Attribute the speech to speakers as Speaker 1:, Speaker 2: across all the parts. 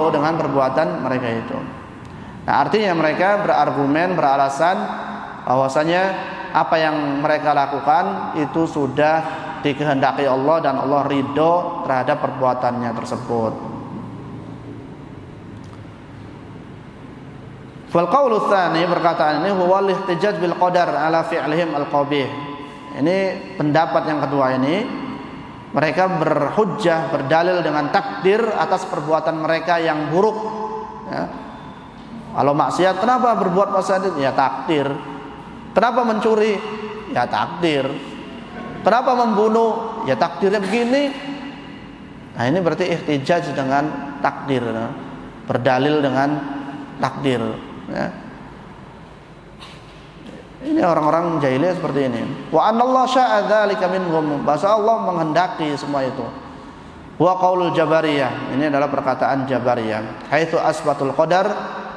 Speaker 1: ridho dengan perbuatan mereka itu. Nah, artinya mereka berargumen, beralasan bahwasanya apa yang mereka lakukan itu sudah dikehendaki Allah dan Allah ridho terhadap perbuatannya tersebut. Fal qaulu tsani, perkataan ini huwa al-ihtijaj bil qadar ala fi'lihim al-qabih. Ini pendapat yang kedua ini, mereka berhujjah, berdalil dengan takdir atas perbuatan mereka yang buruk, ya. Kalau maksiat, kenapa berbuat maksiat? Ya takdir. Kenapa mencuri? Ya takdir. Kenapa membunuh? Ya takdirnya begini. Nah, ini berarti ihtijaj dengan takdir, ya. Berdalil dengan takdir, ya. Ini orang-orang jahiliyah seperti ini. Wa anallahu syaa dzalika minhum, bahasa Allah menghendaki semua itu. Wa qaulul jabariyah, ini adalah perkataan jabariyah. Haitsu asbatul qadar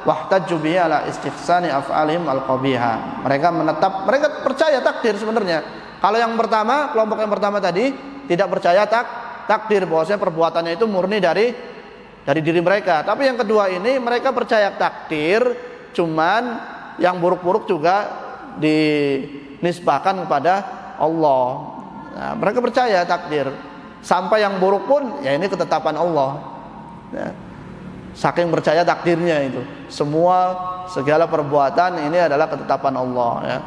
Speaker 1: wahtajju bihi ala istihsani af'alihim al-qabihah. Mereka percaya takdir sebenarnya. Kalau yang pertama, kelompok yang pertama tadi tidak percaya takdir, bahwasanya perbuatannya itu murni dari diri mereka. Tapi yang kedua ini mereka percaya takdir, cuman yang buruk-buruk juga dinisbahkan kepada Allah. Nah, mereka percaya takdir, sampai yang buruk pun ya ini ketetapan Allah, ya. Saking percaya takdirnya itu, segala perbuatan ini adalah ketetapan Allah, ya.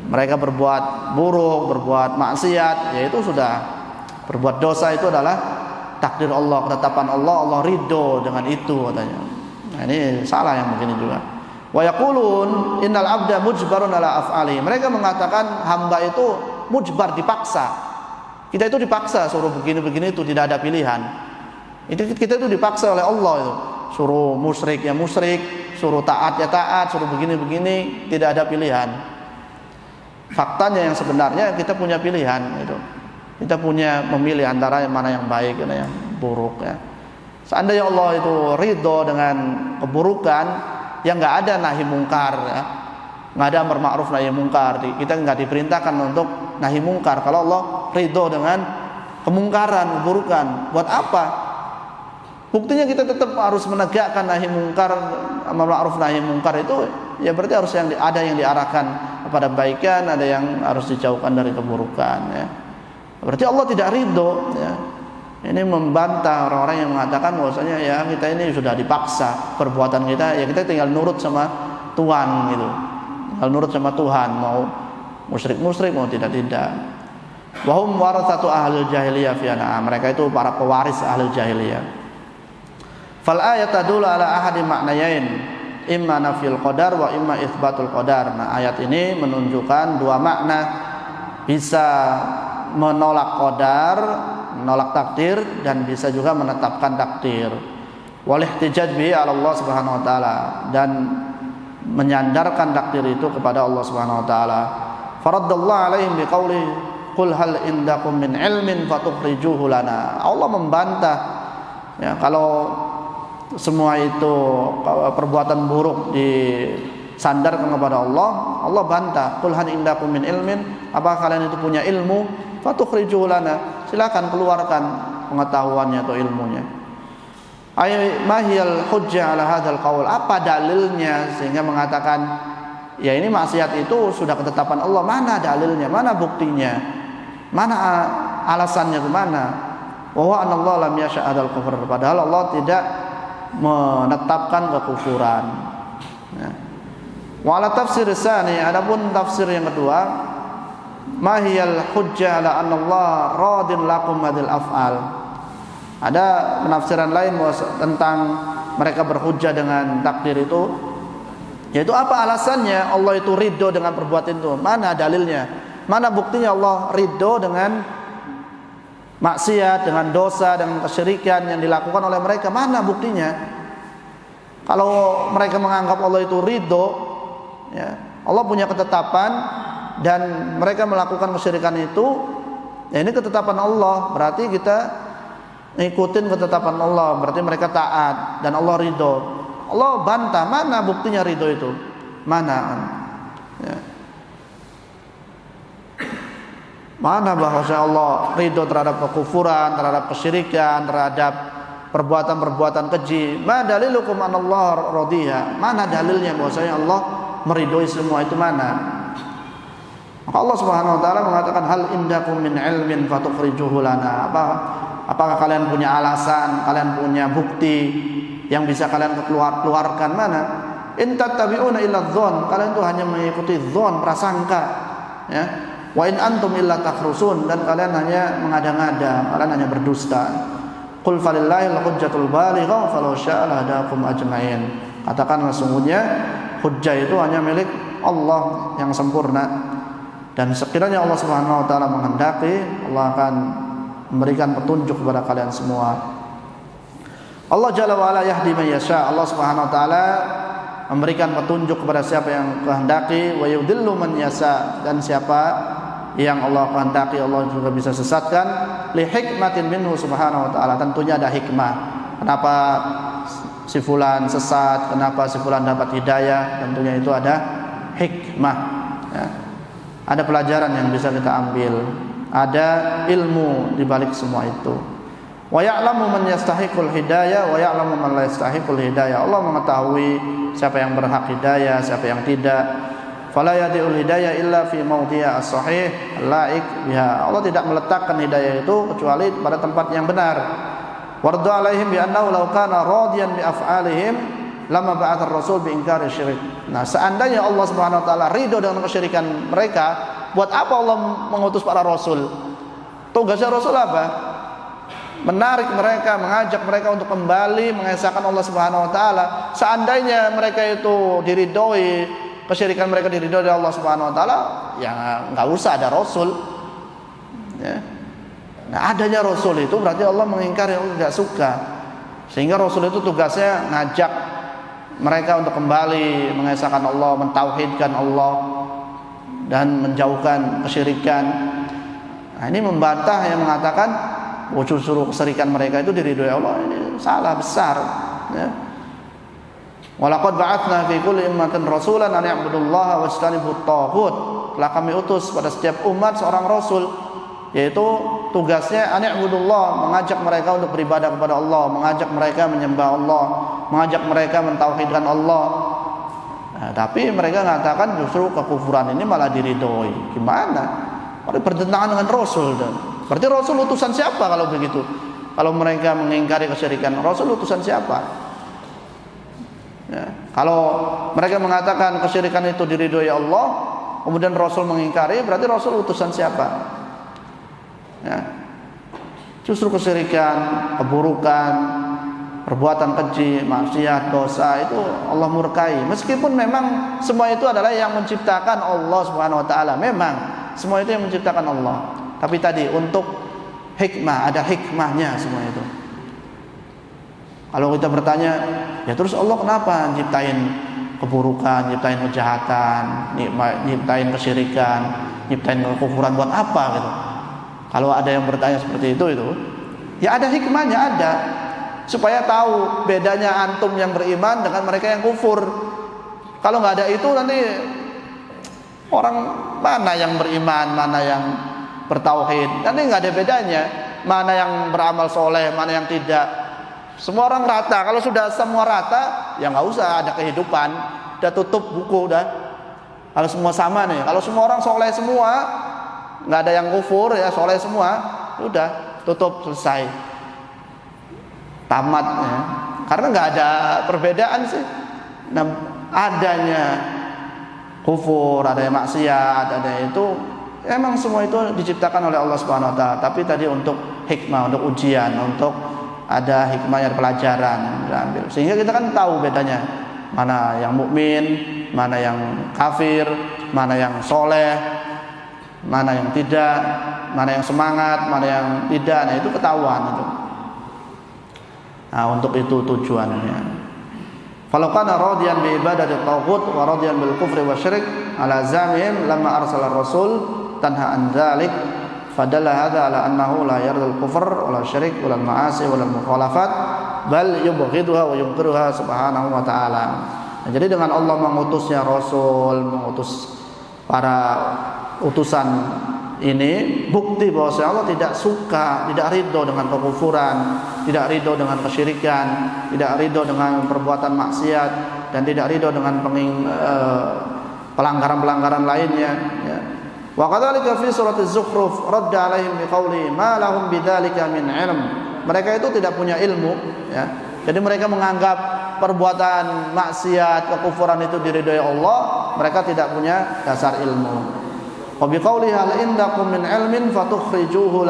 Speaker 1: Mereka berbuat buruk, berbuat maksiat, ya itu sudah berbuat dosa, itu adalah takdir Allah, ketetapan Allah, Allah ridho dengan itu katanya. Nah, ini salah yang begini juga. Wa yaqulun innal abda mujbarun ala af'ali. Mereka mengatakan hamba itu mujbar, dipaksa. Kita itu dipaksa suruh begini-begini, itu tidak ada pilihan. Kita itu dipaksa oleh Allah itu. Suruh musyrik ya musyrik, suruh taat ya taat, suruh begini-begini, tidak ada pilihan. Faktanya yang sebenarnya kita punya pilihan itu. Kita punya memilih antara yang mana yang baik dan yang buruk, ya. Seandainya Allah itu ridho dengan keburukan, ya nggak ada nahi mungkar, ya. Nggak ada amar ma'ruf nahi mungkar. Kita nggak diperintahkan untuk nahi mungkar. Kalau Allah ridho dengan kemungkaran, keburukan, buat apa? Buktinya kita tetap harus menegakkan nahi mungkar, amar ma'ruf nahi mungkar itu, ya berarti harus ada yang diarahkan kepada kebaikan, ada yang harus dijauhkan dari keburukan, ya. Berarti Allah tidak ridho, ya. Ini membantah orang-orang yang mengatakan bahwasanya ya kita ini sudah dipaksa perbuatan kita, ya kita tinggal nurut sama Tuhan gitu. Tinggal nurut sama Tuhan, mau musyrik mau tidak. Wa hum waratsatu ahlil jahiliyah fi an'am. Mereka itu para pewaris ahlul jahiliyah. Fal ayat tadullu ala ahadi maknayain, imma nafil qadar wa imma itsbatul qadar. Nah, ayat ini menunjukkan dua makna, bisa menolak qadar, menolak takdir, dan bisa juga menetapkan takdir. Wal ihtijaj bihi 'ala Allah Subhanahu wa taala, dan menyandarkan takdir itu kepada Allah Subhanahu wa taala. Faraddallahu 'alaihim biqauli qul hal indakum min ilmin fatukhrijuhu lana. Allah membantah, ya, kalau semua itu perbuatan buruk disandarkan kepada Allah, Allah bantah. Qul hal indakum min ilmin, apakah kalian itu punya ilmu? Fatukhrijuhu lana, silakan keluarkan pengetahuannya atau ilmunya. Ay mahiyal hujjah ala hadzal qaul, apa dalilnya sehingga mengatakan ya ini maksiat itu sudah ketetapan Allah? Mana dalilnya? Mana buktinya? Mana alasannya ke mana? Wa huwa anallahu lam yasha' hadzal kufur, padahal Allah tidak menetapkan kekufuran, ya. Wa ala tafsir tsani, adapun tafsir yang kedua, mahiyal hujjah ala anallah radin lakum hadil af'al. Ada penafsiran lain tentang mereka berhujjah dengan takdir itu, yaitu apa alasannya Allah itu ridho dengan perbuatan itu? Mana dalilnya? Mana buktinya Allah ridho dengan maksiat, dengan dosa, dengan kesyirikan yang dilakukan oleh mereka? Mana buktinya? Kalau mereka menganggap Allah itu ridho, ya, Allah punya ketetapan, dan mereka melakukan kesyirikan itu, ya ini ketetapan Allah, berarti kita ngikutin ketetapan Allah, berarti mereka taat dan Allah ridho. Allah bantah, mana buktinya ridho itu? Mana? Ya. Mana bahwa Allah ridho terhadap kekufuran, terhadap kesyirikan, terhadap perbuatan-perbuatan keji. Ma dalilukum anallah radiya? Mana dalilnya bahwasanya Allah meridhoi semua itu, mana? Maka Allah Subhanahu wa taala mengatakan, hal indakum min ilmin fatukhrijuhu lana? Apakah kalian punya alasan, kalian punya bukti yang bisa kalian keluarkan? Mana? In tattabi'una illa dzon, kalian itu hanya mengikuti dzon, prasangka, ya. Wa in antum illa takhrusun, dan kalian hanya mengada-ngada, kalian hanya berdusta. Qul falillahil hujjatul balighah falau syaa lahadakum ajmain. Katakanlah, sesungguhnya hujjah itu hanya milik Allah yang sempurna, dan sekiranya Allah Subhanahu wa taala menghendaki, Allah akan memberikan petunjuk kepada kalian semua. Allah Jalla wa ala yahdi man yasha. Allah Subhanahu wa taala memberikan petunjuk kepada siapa yang kehendaki, wa yudhillu man yasha, dan siapa yang Allah kehendaki Allah juga bisa sesatkan, li hikmatin minhu subhanahu wa ta'ala. Tentunya ada hikmah kenapa si fulan sesat, kenapa si fulan dapat hidayah, tentunya itu ada hikmah, ya. Ada pelajaran yang bisa kita ambil, ada ilmu di balik semua itu. Wa ya'lamu man yastahiqul hidayah wa ya'lamu man la yastahiqul hidayah. Allah mengetahui siapa yang berhak hidayah, siapa yang tidak. Fala yadi'ul hidayah illa fi mawdi'a as-sahih laik biha. Allah tidak meletakkan hidayah itu kecuali pada tempat yang benar. Wardu alaihim bi annahu law kana radiyan bi af'alihim lama ba'atha ar-rasul bi inkari syirik. Nah, seandainya Allah Subhanahu wa taala ridho dengan kesyirikan mereka, buat apa Allah mengutus para rasul? Tugasnya rasul apa? Menarik mereka, mengajak mereka untuk kembali mengesahkan Allah Subhanahu wa taala. Seandainya mereka itu diridhoi, kesyirikan mereka diridhoi oleh Allah Subhanahu wa taala, ya enggak usah ada rasul, ya. Nah, adanya rasul itu berarti Allah mengingkari, Allah tidak suka. Sehingga rasul itu tugasnya ngajak mereka untuk kembali mengesahkan Allah, mentauhidkan Allah, dan menjauhkan kesyirikan. Nah, ini membantah yang mengatakan justru kesyirikan mereka itu diridhoi Allah, ini salah besar, ya. Walaqad ba'atsna fi kulli ummatin rasulan an ya'budullaha wajtanibut taghut. Telah kami utus pada setiap umat seorang rasul, yaitu tugasnya an ya'budullah, mengajak mereka untuk beribadah kepada Allah, mengajak mereka menyembah Allah, mengajak mereka mentauhidkan Allah. Nah, tapi mereka mengatakan justru kekufuran ini malah diridhoi. Gimana? Bertentangan dengan rasul. Berarti rasul utusan siapa kalau begitu? Kalau mereka mengingkari kesyirikan, rasul utusan siapa? Ya. Kalau mereka mengatakan kesyirikan itu diridhoi Allah, kemudian Rasul mengingkari, berarti Rasul utusan siapa? Ya. Justru kesyirikan, keburukan, perbuatan keji, maksiat, dosa itu Allah murkai. Meskipun memang semua itu adalah yang menciptakan Allah Subhanahu wa taala, memang semua itu yang menciptakan Allah. Tapi tadi untuk hikmah, ada hikmahnya semua itu. Kalau kita bertanya, ya terus Allah kenapa nyiptain keburukan, nyiptain kejahatan, nyiptain kesyirikan, nyiptain kekufuran, buat apa gitu? Kalau ada yang bertanya seperti itu, ya ada hikmahnya, ada, supaya tahu bedanya antum yang beriman dengan mereka yang kufur. Kalau nggak ada itu, nanti orang mana yang beriman, mana yang bertauhid, nanti nggak ada bedanya, mana yang beramal soleh, mana yang tidak. Semua orang rata. Kalau sudah semua rata, ya nggak usah ada kehidupan, udah tutup buku udah. Kalau semua sama nih, kalau semua orang soleh semua, nggak ada yang kufur, ya soleh semua, udah tutup, selesai, tamat, ya. Karena nggak ada perbedaan sih. Nah, adanya kufur, adanya maksiat, adanya itu, emang semua itu diciptakan oleh Allah Subhanahu wa taala. Tapi tadi untuk hikmah, untuk ujian, untuk ada hikmahnya, pelajaran diambil, sehingga kita kan tahu bedanya mana yang mukmin, mana yang kafir, mana yang soleh, mana yang tidak, mana yang semangat, mana yang tidak. Nah, itu ketahuan itu. Nah, untuk itu tujuannya. Falau kana radiyan bi ibadati taghut wa radiyan bil kufri wa syirik ala zamihim lamma arsala rasul tanha an dzalik. Fadalla hadza ala annahu la yardul kufr wala syirik wala ma'asi wala mukhalafat bal yubghiduha wa yunkiruha subhanahu wa ta'ala. Nah, jadi dengan Allah mengutusnya rasul, mengutus para utusan ini, bukti bahwa Allah tidak suka, tidak ridho dengan kekufuran, tidak ridho dengan kesyirikan, tidak ridho dengan perbuatan maksiat, dan tidak ridho dengan pelanggaran-pelanggaran lainnya, ya. Wa kadzalika fi surat Az-Zukhruf radda 'alaihim biqauli ma lahum bidzalika min 'ilm. Mereka itu tidak punya ilmu, ya. Jadi mereka menganggap perbuatan maksiat, kekufuran itu diridhoi Allah, mereka tidak punya dasar ilmu. Wa biqauli hal indakum min 'ilmin fatukhrijuhu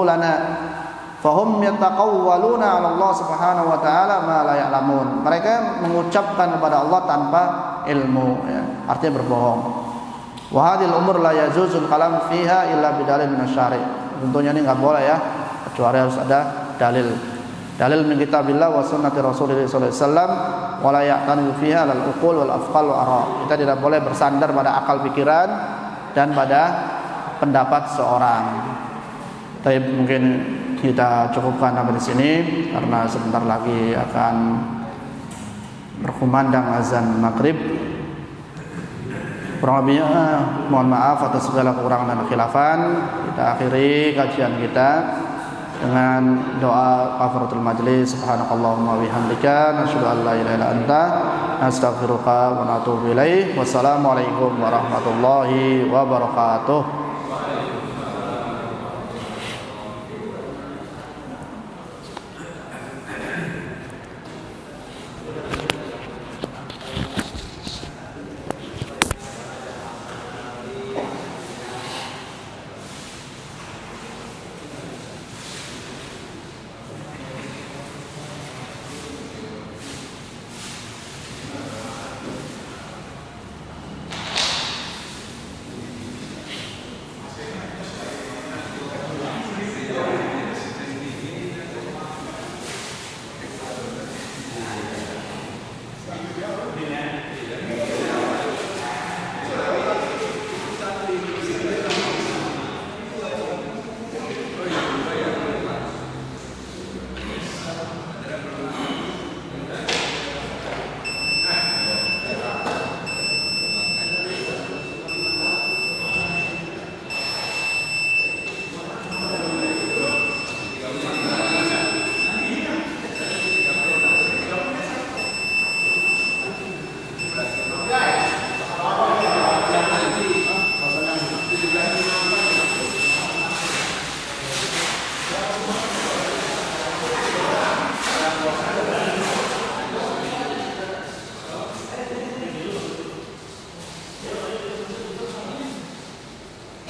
Speaker 1: lana fahum yataqawwaluna 'ala Allah Subhanahu wa ta'ala ma la ya'lamun. Mereka mengucapkan kepada Allah tanpa ilmu, ya. Artinya berbohong. Wa hadhil umur la yazuzul kalam fiha illa bidalil minasyari'. Tentunya ini enggak boleh, ya, kecuali harus ada dalil. Dalil min kitabillah wa sunnati Rasulullah sallallahu alaihi wasallam wa la ya'tani fiha lal uqul wal afqal wa ara. Kita tidak boleh bersandar pada akal pikiran dan pada pendapat seorang. Tapi mungkin kita cukupkan sampai di sini karena sebentar lagi akan berkumandang azan maghrib. Kurang lebihnya mohon maaf atas segala kekurangan dan kekhilafan. Kita akhiri kajian kita dengan doa kafaratul majlis. Subhanakallahumma wa bihamdika nasyhadu an la ilaha illa anta nastaghfiruka wa natubu ilaik. Wassalamualaikum warahmatullahi wabarakatuh.